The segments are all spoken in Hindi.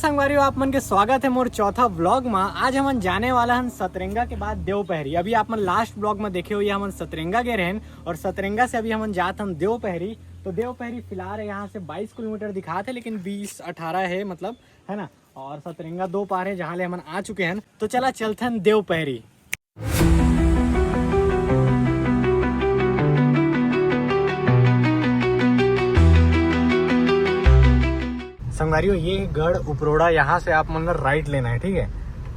संगवारी आप मन के स्वागत है मोर चौथा व्लॉग में। आज हमन जाने वाला हन सतरंगा के बाद देवपहरी। अभी आप मन लास्ट व्लॉग में देखे हुए हमन सतरंगा गए रहन और सतरंगा से अभी हमन जात हम देवपहरी। तो देवपहरी फिलहाल यहाँ से 22 किलोमीटर दिखाते, लेकिन 20-18 है मतलब, है ना। और सतरंगा 2 पार है जहाँ ले हमन आ चुके हैं। तो चला चलते हैं देवपहरी। संगवारियों ये गढ़ उपरोड़ा, यहाँ से आप मतलब राइट लेना है, ठीक है।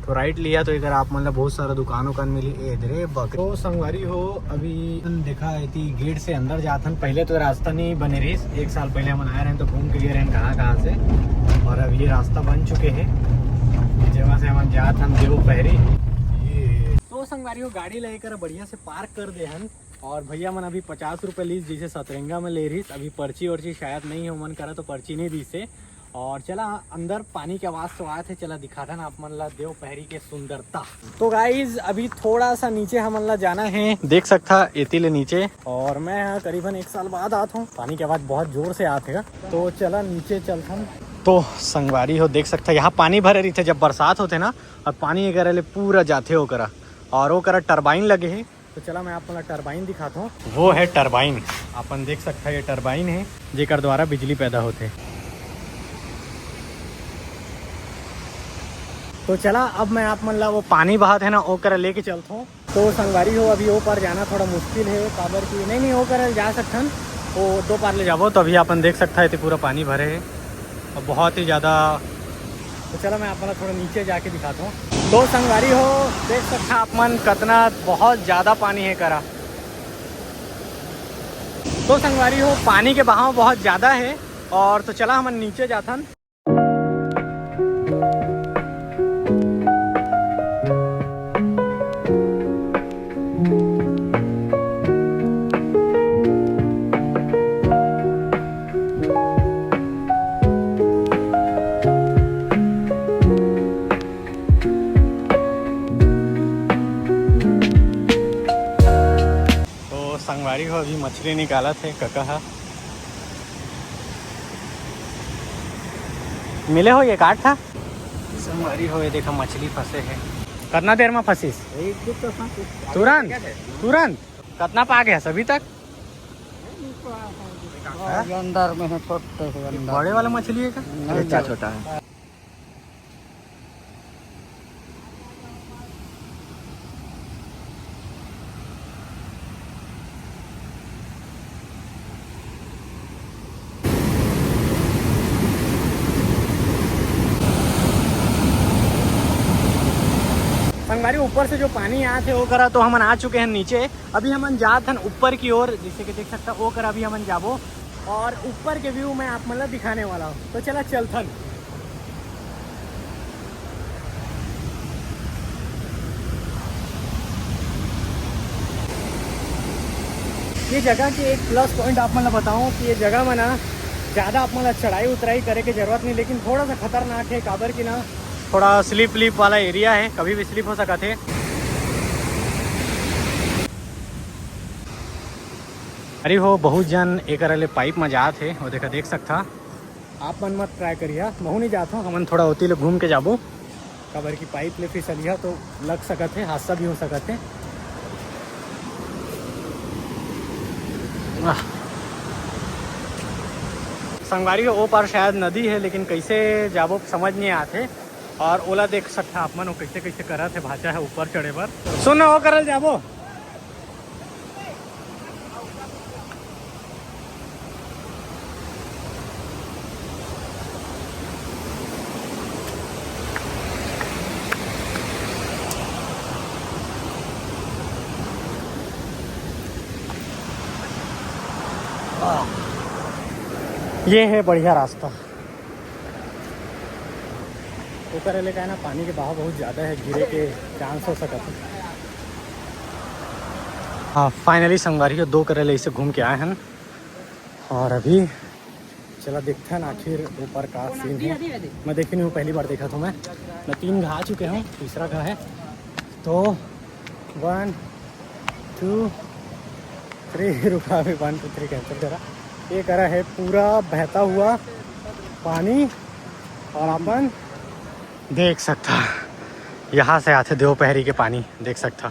तो राइट लिया तो इधर आप मतलब बहुत सारा दुकान उकान मिली इधरे बकरी। तो संगवारी हो अभी देखा थी गेट से अंदर जाते हैं। पहले तो रास्ता नहीं बने रही, 1 साल पहले हम आए रहे तो घूम के गए रहे कहाँ से, और अब ये रास्ता बन चुके हैं जगह से हम जाते हैं देवपहरी। तो संगवारी हो गाड़ी लेकर बढ़िया से पार्क कर दे हन। और भैया मन अभी 50 रुपये लीज जैसे सतरंगा में ले रही। अभी पर्ची वर्ची शायद नहीं है, मन करा तो पर्ची नहीं दी से। और चला अंदर पानी के आवाज तो आए थे, चला दिखाता ना आप मन ला देवपहरी के सुंदरता। तो गाइज अभी थोड़ा सा नीचे हम ला जाना है, देख सकता इतिले नीचे। और मैं यहाँ करीबन 1 साल बाद आता हूँ, पानी की आवाज बहुत जोर से आते है। तो चला नीचे चलता हूँ। तो संगवारी हो देख सकता यहाँ पानी भरे रही थे जब बरसात होते ना, और पानी करे पूरा जाते हो करा, और वो करा टरबाइन लगे है। तो चला मैं आपको टरबाइन दिखाता हूँ। वो है टरबाइन, अपन देख सकता है ये टरबाइन है जेकर द्वारा बिजली पैदा होते। तो चला अब मैं आप मतलब वो पानी बहात है ना वो कर लेके चलता हूँ। तो संगवारी हो अभी वो पार जाना थोड़ा मुश्किल है, काबर की नहीं वो कर जा सकते वो 2 पार ले जाबो। तो अभी अपन देख सकता है तो पूरा पानी भरे है और बहुत ही ज़्यादा। तो चला मैं आप मतलब थोड़ा नीचे जाके दिखाता हूँ। तो संगवारी हो देख सकता आप मन कितना बहुत ज़्यादा पानी है करा। तो संगवारी हो पानी के बहाव बहुत ज़्यादा है। और तो चला हम नीचे जाता। संगवारी हो अभी मछली निकाला थे कहा मिले हो, ये काट था। संगवारी हो ये देखा मछली फंसे है। कितना देर में फंसीस? तुरंत तुरंत कितना पा गया अभी तक? अंदर में है, बड़े वाला मछली है क्या? छोटा है। संगवारी ऊपर से जो पानी आए थे वो करा तो हम आ चुके हैं नीचे। अभी हम जात हन ऊपर की ओर, जैसे कि देख सकता वो करा अभी हम जाबो और ऊपर के व्यू मैं आप मतलब दिखाने वाला हूँ। तो चला चलथन। ये जगह की एक प्लस पॉइंट आप मतलब बताऊँ कि ये जगह में ना ज़्यादा आप मतलब चढ़ाई उतराई करे की जरूरत नहीं, लेकिन थोड़ा सा खतरनाक है काबर की ना थोड़ा स्लिप व्लिप वाला एरिया है, कभी भी स्लिप हो सका थे। अरे हो बहुत जन एक पाइप में जात है, वो देखा देख सकता आप मन मत ट्राई करिए, महू नहीं जाता हूँ। हमन थोड़ा होती ले घूम के जाबो, कबर की पाइप ले फिसलिया तो लग सकत है, हादसा भी हो सकत है। संगवारी हो वो पार शायद नदी है, लेकिन कैसे जाबो समझ नहीं आते। और ओला देख सकता आप मन कैसे कैसे करा थे भाषा है ऊपर चढ़े पर। सुनो वो करल जाबो। ये है बढ़िया रास्ता। ऊपर ले का है ना पानी के बहाव बहुत ज़्यादा है, गिरे के चांस हो सकता है। हाँ फाइनली संगवारी 2 करेले इसे घूम के आए हैं। और अभी चला देखते हैं आखिर ऊपर का सीन है। मैं देखी नहीं हूँ, पहली बार देखा था मैं 3 घा चुके हूँ, तीसरा घा है। तो 1 2 3 रुका भी 1 2 3 कैंसिल करा। ये करा है पूरा बहता हुआ पानी और अपन देख सकता यहाँ से आते देवपहरी के पानी देख सकता।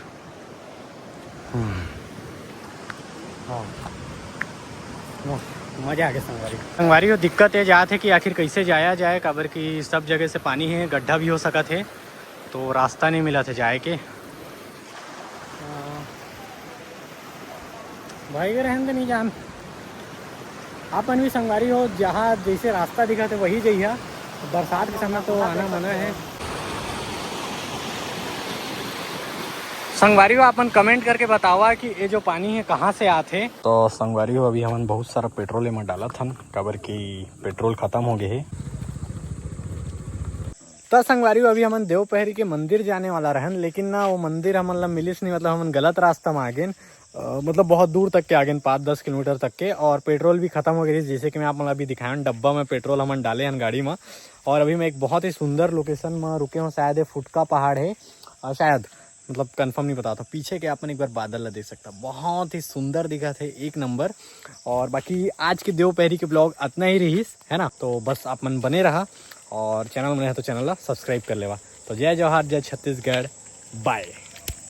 हाँ मजा आ गया संगवारी हो। दिक्कत ये जात है कि आखिर कैसे जाया जाए, काबर की सब जगह से पानी है, गड्ढा भी हो सका थे तो रास्ता नहीं मिला था जाए के। भाई के रहन नहीं जान अपन भी संगवारी हो, जहाँ जैसे रास्ता दिखा थे वही जइया। बरसात के समय तो आना मना है। संगवारी हो अपन कमेंट करके बतावा कि ये जो पानी है कहाँ से आते। तो संगवारी हो अभी हमन बहुत सारा पेट्रोल में डाला था, काबर की पेट्रोल खत्म हो गए है। तो संगवारी हो अभी हमन देवपहरी के मंदिर जाने वाला रहन, लेकिन ना वो मंदिर हमन ला मिलिस नहीं, मतलब हमन गलत रास्ता में आ गए। मतलब बहुत दूर तक के आ गए, 5-10 किलोमीटर तक के, और पेट्रोल भी खत्म हो गई। जैसे कि मैं आप मतलब अभी दिखाया डब्बा में पेट्रोल हमन डाले हैं गाड़ी में। और अभी मैं एक बहुत ही सुंदर लोकेशन में रुके हूँ, शायद ये फुटका पहाड़ है शायद, मतलब कंफर्म नहीं पता था। पीछे के अपन एक बार बादल ला देख सकता, बहुत ही सुंदर दिखा थे, एक नंबर। और बाकी आज के देवपहरी के ब्लॉग इतना ही रही है ना, तो बस आप मन बने रहा और चैनल में है तो चैनल ला सब्सक्राइब कर लेवा। तो जय जवाहर, जय छत्तीसगढ़, बाय।